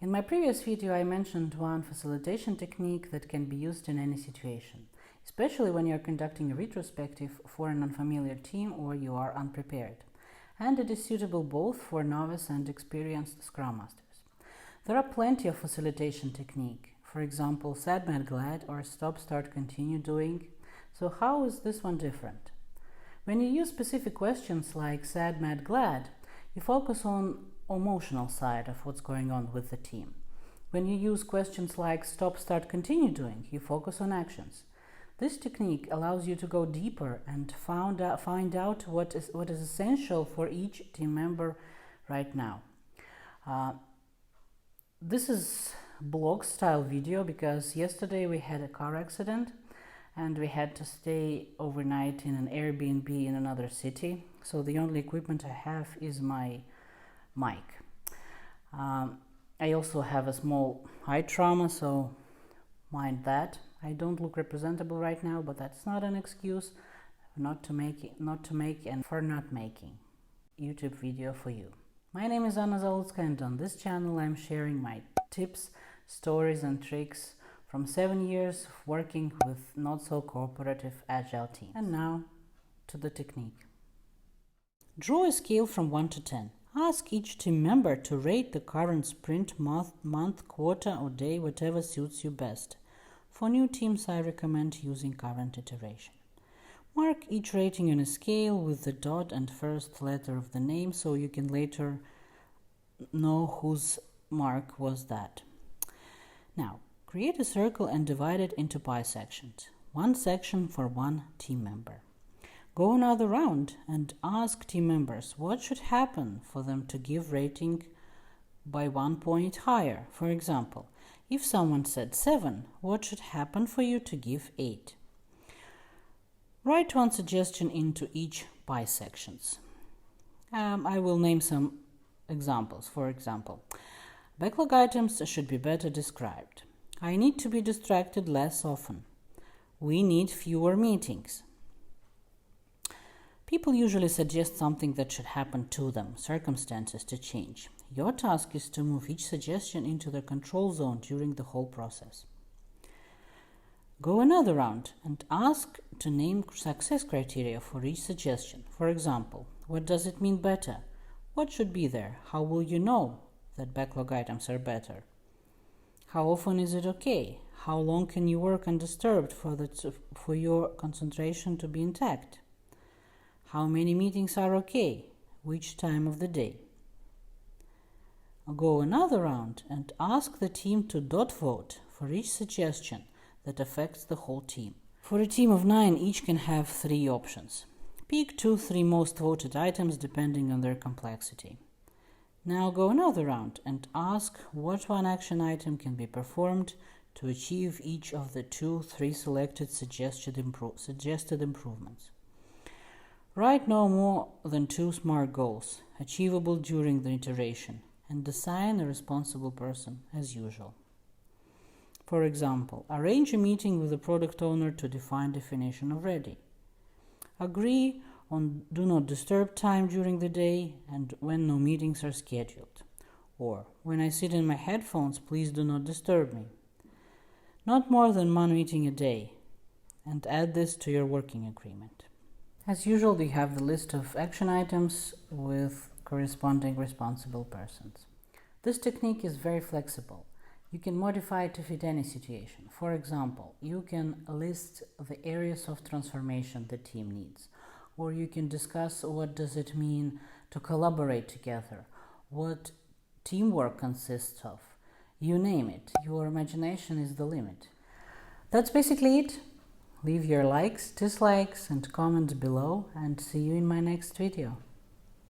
In my previous video, I mentioned one facilitation technique that can be used in any situation, especially when you're conducting a retrospective for an unfamiliar team or you are unprepared. And it is suitable both for novice and experienced Scrum Masters. There are plenty of facilitation technique, for example, sad, mad, glad or stop, start, continue doing. So how is this one different? When you use specific questions like sad, mad, glad, you focus on emotional side of what's going on with the team. When you use questions like stop, start, continue doing, you focus on actions. This technique allows you to go deeper and find out what is essential for each team member right now. This is blog style video because yesterday we had a car accident and we had to stay overnight in an Airbnb in another city. So the only equipment I have is my mic. I also have a small eye trauma, so mind that. I don't look representable right now, but that's not an excuse not to make and for not making YouTube video for you. My name is Anna Zalutska, and on this channel I'm sharing my tips, stories and tricks from 7 years of working with not so cooperative agile teams. And now to the technique. Draw a scale from 1 to 10. Ask each team member to rate the current sprint, month, quarter or day, whatever suits you best. For new teams, I recommend using current iteration. Mark each rating on a scale with the dot and first letter of the name so you can later know whose mark was that. Now, create a circle and divide it into pie sections. One section for one team member. Go another round and ask team members what should happen for them to give rating by 1 point higher. For example, if someone said 7, what should happen for you to give 8? Write one suggestion into each pie sections. I will name some examples. For example, backlog items should be better described. I need to be distracted less often. We need fewer meetings. People usually suggest something that should happen to them, circumstances to change. Your task is to move each suggestion into the control zone during the whole process. Go another round and ask to name success criteria for each suggestion. For example, what does it mean better? What should be there? How will you know that backlog items are better? How often is it okay? How long can you work undisturbed for your concentration to be intact? How many meetings are okay? Which time of the day? Go another round and ask the team to dot vote for each suggestion that affects the whole team. For a team of 9, each can have 3 options. Pick 2-3 most voted items depending on their complexity. Now go another round and ask what one action item can be performed to achieve each of the 2-3 selected suggested improvements. Write no more than 2 SMART goals, achievable during the iteration, and assign a responsible person as usual. For example, arrange a meeting with the product owner to define definition of ready. Agree on do not disturb time during the day and when no meetings are scheduled. Or, when I sit in my headphones, please do not disturb me. Not more than 1 meeting a day, and add this to your working agreement. As usual, we have the list of action items with corresponding responsible persons. This technique is very flexible. You can modify it to fit any situation. For example, you can list the areas of transformation the team needs, or you can discuss what does it mean to collaborate together, what teamwork consists of. You name it. Your imagination is the limit. That's basically it. Leave your likes, dislikes and comments below, and see you in my next video.